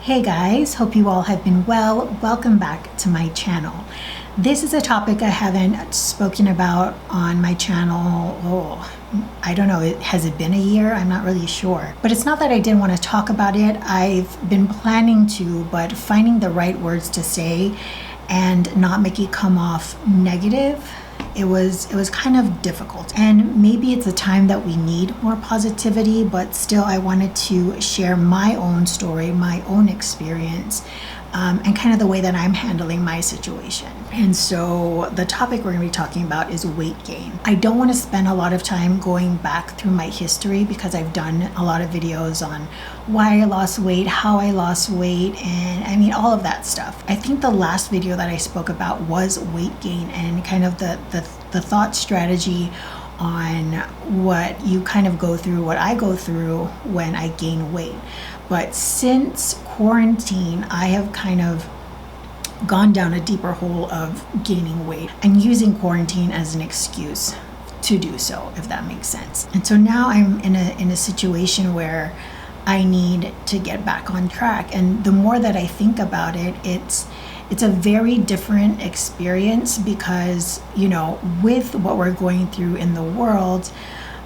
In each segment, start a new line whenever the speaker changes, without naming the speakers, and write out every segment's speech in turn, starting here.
Hey guys, hope you all have been well. Welcome back to my channel. This is a topic I haven't spoken about on my channel. I don't know, has it been a year? I'm not really sure. But it's not that I didn't want to talk about it. I've been planning to, but finding the right words to say and not make it come off negative, it was kind of difficult. And maybe it's a time that we need more positivity, but still I wanted to share my own story, my own experience, and kind of the way that I'm handling my situation. And so the topic we're going to be talking about is weight gain. I don't want to spend a lot of time going back through my history because I've done a lot of videos on why I lost weight, how I lost weight, and I mean all of that stuff. I think the last video that I spoke about was weight gain and kind of the thought strategy on what you kind of go through, what I go through when I gain weight. But since quarantine, I have kind of gone down a deeper hole of gaining weight and using quarantine as an excuse to do so, if that makes sense. And so now I'm in a situation where I need to get back on track. And the more that I think about it, it's a very different experience because, you know, with what we're going through in the world,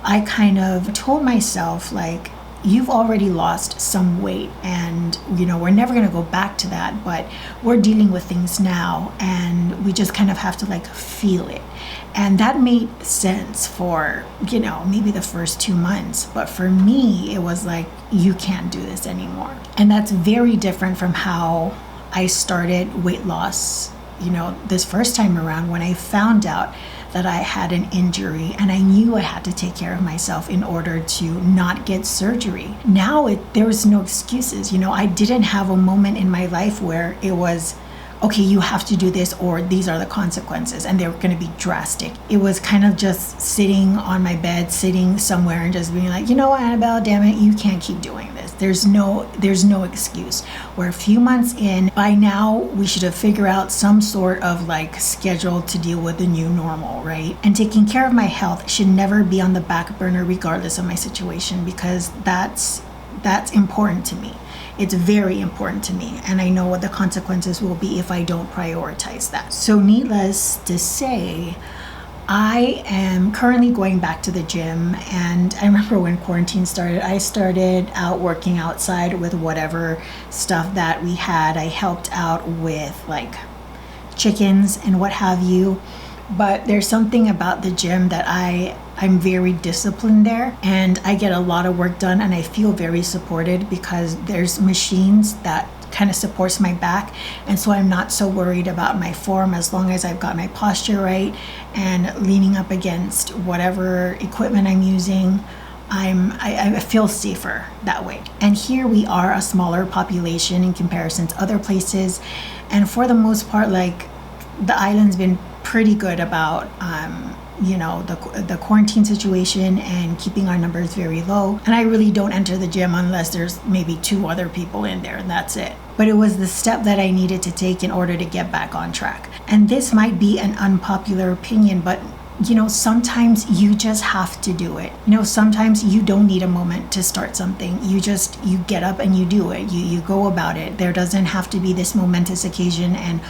I kind of told myself, like, you've already lost some weight and, you know, we're never going to go back to that, but we're dealing with things now and we just kind of have to like feel it. And that made sense for, you know, maybe the first 2 months. But for me, it was like, you can't do this anymore. And that's very different from how I started weight loss, you know, this first time around when I found out that I had an injury and I knew I had to take care of myself in order to not get surgery. Now there was no excuses. You know, I didn't have a moment in my life where it was, okay, you have to do this or these are the consequences and they're going to be drastic. It was kind of just sitting on my bed, sitting somewhere and just being like, you know what, Annabelle, damn it, you can't keep doing this. There's no excuse. We're a few months in. By now, we should have figured out some sort of like schedule to deal with the new normal, right? And taking care of my health should never be on the back burner regardless of my situation because that's important to me. It's very important to me, and I know what the consequences will be if I don't prioritize that. So needless to say, I am currently going back to the gym, and I remember when quarantine started, I started out working outside with whatever stuff that we had. I helped out with like chickens and what have you. But there's something about the gym that I'm very disciplined there and I get a lot of work done and I feel very supported because there's machines that kind of supports my back, and so I'm not so worried about my form as long as I've got my posture right and leaning up against whatever equipment I'm using. I feel safer that way. And here we are a smaller population in comparison to other places, and for the most part, like, the island's been pretty good about you know, the quarantine situation and keeping our numbers very low. And I really don't enter the gym unless there's maybe 2 other people in there and that's it. But it was the step that I needed to take in order to get back on track. And this might be an unpopular opinion, but you know, sometimes you just have to do it. You know, sometimes you don't need a moment to start something. You get up and you do it. You go about it. There doesn't have to be this momentous occasion and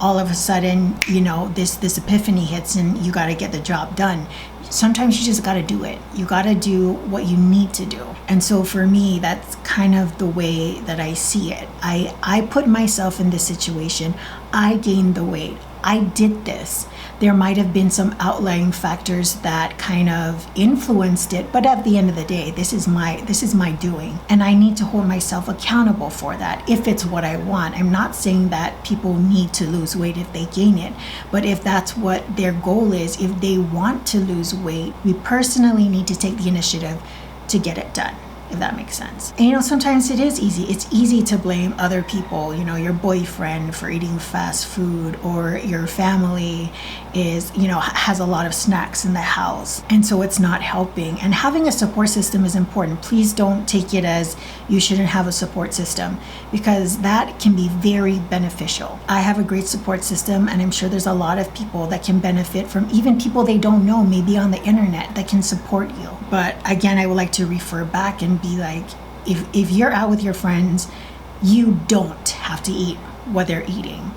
all of a sudden, you know, this epiphany hits and you got to get the job done. Sometimes you just got to do it. You got to do what you need to do. And so for me, that's kind of the way that I see it. I put myself in this situation. I gained the weight. I did this. There might have been some outlying factors that kind of influenced it, but at the end of the day, this is my doing, and I need to hold myself accountable for that if it's what I want. I'm not saying that people need to lose weight if they gain it, but if that's what their goal is, if they want to lose weight, we personally need to take the initiative to get it done, if that makes sense. And you know, sometimes it is easy. It's easy to blame other people, you know, your boyfriend for eating fast food, or your family is, you know, has a lot of snacks in the house, and so it's not helping. And having a support system is important. Please don't take it as you shouldn't have a support system, because that can be very beneficial. I have a great support system, and I'm sure there's a lot of people that can benefit from even people they don't know, maybe on the internet, that can support you. But again, I would like to refer back and be like, if you're out with your friends, you don't have to eat what they're eating.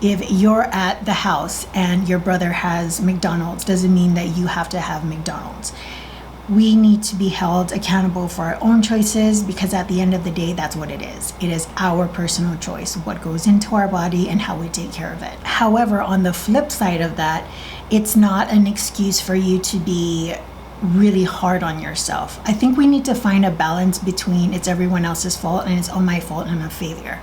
If you're at the house and your brother has McDonald's, doesn't mean that you have to have McDonald's. We need to be held accountable for our own choices, because at the end of the day, that's what it is. It is our personal choice, what goes into our body and how we take care of it. However, on the flip side of that, it's not an excuse for you to be really hard on yourself. I think we need to find a balance between it's everyone else's fault and it's all my fault and I'm a failure.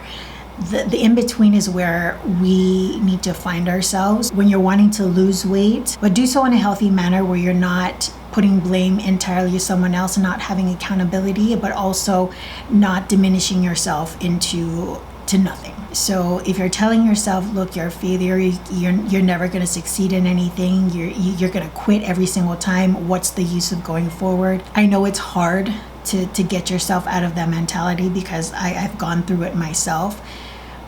The in-between is where we need to find ourselves when you're wanting to lose weight, but do so in a healthy manner where you're not putting blame entirely to someone else and not having accountability, but also not diminishing yourself into nothing. So if you're telling yourself, look, you're a failure, you're never going to succeed in anything, you're going to quit every single time, what's the use of going forward? I know it's hard to get yourself out of that mentality, because I've gone through it myself.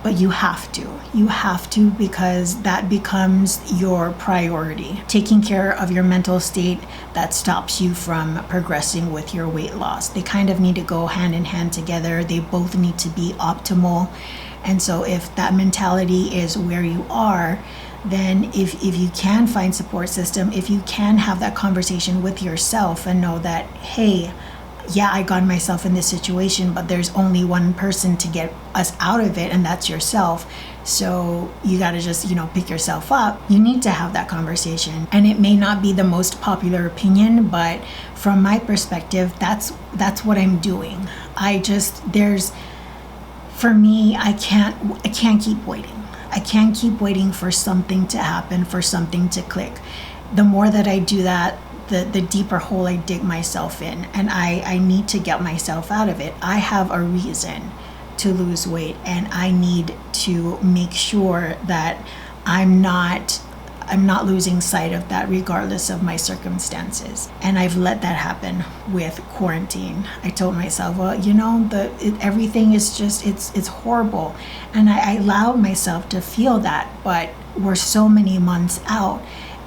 But you have to, because that becomes your priority. Taking care of your mental state, that stops you from progressing with your weight loss. They kind of need to go hand in hand together. They both need to be optimal. And so if that mentality is where you are, then if you can find support system, if you can have that conversation with yourself and know that, hey, yeah, I got myself in this situation, but there's only one person to get us out of it, and that's yourself. So you got to just, pick yourself up. You need to have that conversation. And it may not be the most popular opinion, but from my perspective, that's what I'm doing. For me, I can't keep waiting. I can't keep waiting for something to happen, for something to click. The more that I do that, the deeper hole I dig myself in, and I need to get myself out of it. I have a reason to lose weight, and I need to make sure that I'm not losing sight of that regardless of my circumstances. And I've let that happen with quarantine. I told myself, well, everything is just, it's horrible. And I allowed myself to feel that, but we're so many months out.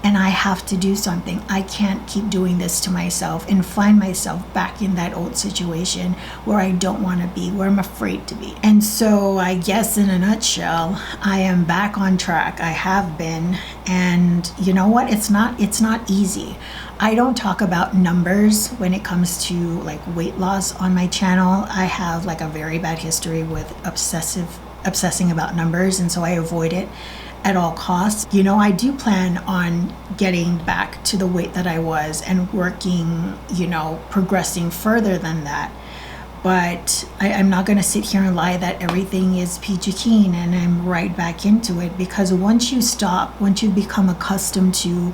And I have to do something. I can't keep doing this to myself and find myself back in that old situation where I don't want to be, where I'm afraid to be. And so I guess in a nutshell, I am back on track. I have been. And you know what? It's not easy. I don't talk about numbers when it comes to weight loss on my channel. I have a very bad history with obsessing about numbers, and so I avoid it at all costs. I do plan on getting back to the weight that I was and working, progressing further than that. But I'm not going to sit here and lie that everything is peachy keen and I'm right back into it, because once you become accustomed to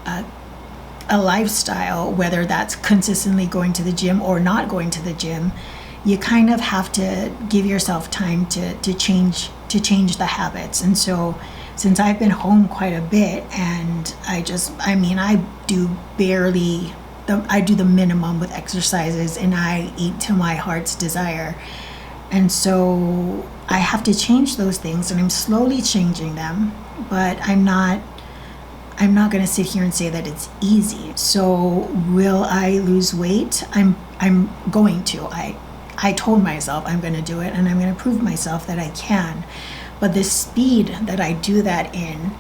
a lifestyle, whether that's consistently going to the gym or not going to the gym, you kind of have to give yourself time to change the habits. And so since I've been home quite a bit, and I do the minimum with exercises, and I eat to my heart's desire. And so I have to change those things, and I'm slowly changing them, but I'm not going to sit here and say that it's easy. So will I lose weight? I'm going to. I told myself I'm going to do it, and I'm going to prove myself that I can. But the speed that I do that in,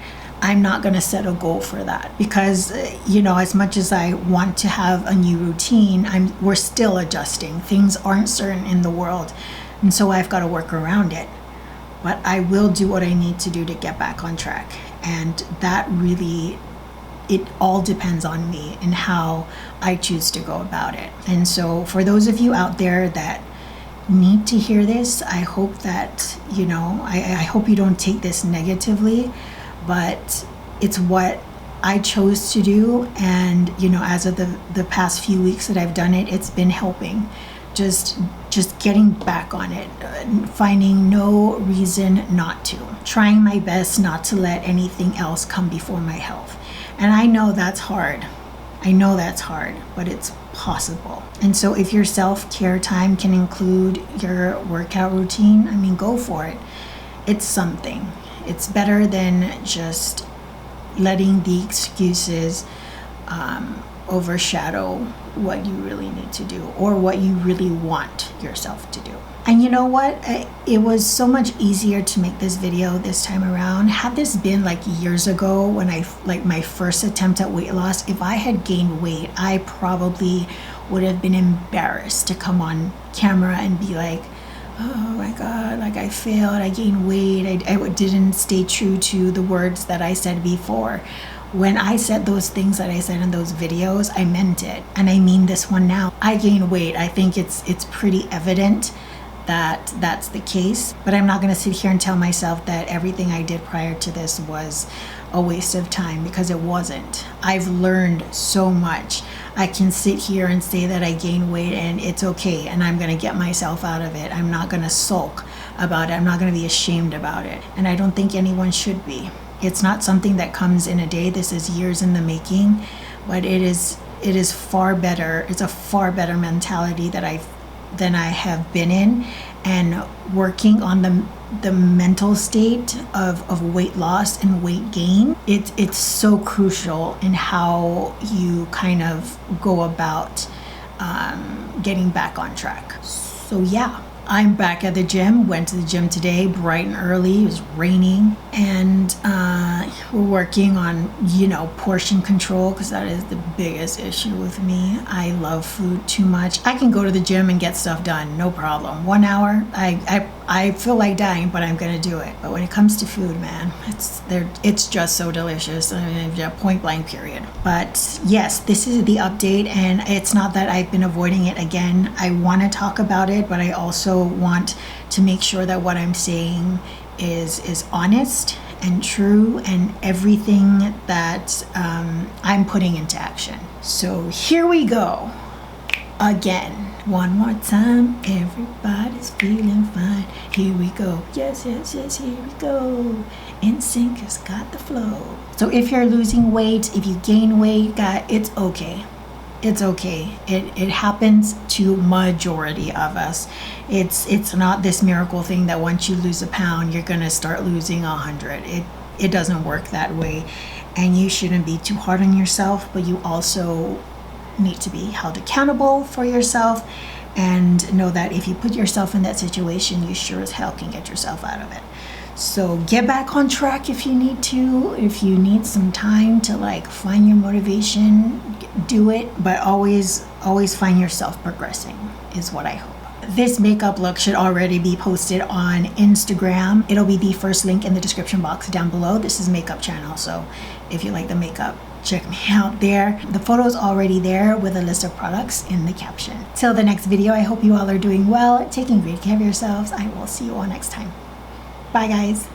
I'm not going to set a goal for that, because, as much as I want to have a new routine, we're still adjusting. Things aren't certain in the world. And so I've got to work around it. But I will do what I need to do to get back on track. And that really, it all depends on me and how I choose to go about it. And so for those of you out there that need to hear this, I hope that, I hope you don't take this negatively, but it's what I chose to do. And, as of the past few weeks that I've done it, it's been helping. Just getting back on it, finding no reason not to, trying my best not to let anything else come before my health. And I know that's hard, but it's possible. And so if your self-care time can include your workout routine, go for it. It's something. It's better than just letting the excuses overshadow what you really need to do or what you really want yourself to do. And you know what? It was so much easier to make this video this time around. Had this been like years ago when like my first attempt at weight loss, if I had gained weight, I probably would have been embarrassed to come on camera and be like, oh my God, like I failed, I gained weight, I didn't stay true to the words that I said before. When I said those things that I said in those videos, I meant it. And I mean this one now. I gained weight. I think it's pretty evident that that's the case, but I'm not going to sit here and tell myself that everything I did prior to this was a waste of time, because it wasn't. I've learned so much. I can sit here and say that I gained weight and it's okay, and I'm going to get myself out of it. I'm not going to sulk about it. I'm not going to be ashamed about it, and I don't think anyone should be. It's not something that comes in a day. This is years in the making, but it is far better. It's a far better mentality than I have been in, and working on the mental state of weight loss and weight gain. It's so crucial in how you kind of go about getting back on track. So yeah, I'm back at the gym. Went to the gym today bright and early. It was raining, and we're working on, portion control, because that is the biggest issue with me. I love food too much. I can go to the gym and get stuff done, no problem. 1 hour, I feel like dying, but I'm gonna do it. But when it comes to food, man, it's just so delicious. I mean, yeah, point blank period. But yes, this is the update, and it's not that I've been avoiding it again. I want to talk about it, but I also want to make sure that what I'm saying is honest and true, and everything that I'm putting into action. So here we go again. One more time, everybody's feeling fine. Here we go. Yes, yes, yes, here we go. NSYNC has got the flow. So if you're losing weight, if you gain weight, it's okay. It's okay. It happens to majority of us. It's not this miracle thing that once you lose a pound, you're gonna start losing 100. It doesn't work that way, and you shouldn't be too hard on yourself. But you also need to be held accountable for yourself, and know that if you put yourself in that situation, you sure as hell can get yourself out of it. So get back on track if you need to. If you need some time to find your motivation, do it, but always find yourself progressing is what I hope. This makeup look should already be posted on Instagram. It'll be the first link in the description box down below. This is Makeup Channel, so if you like the makeup, check me out there. The photo's already there with a list of products in the caption. Till the next video, I hope you all are doing well, taking great care of yourselves. I will see you all next time. Bye guys.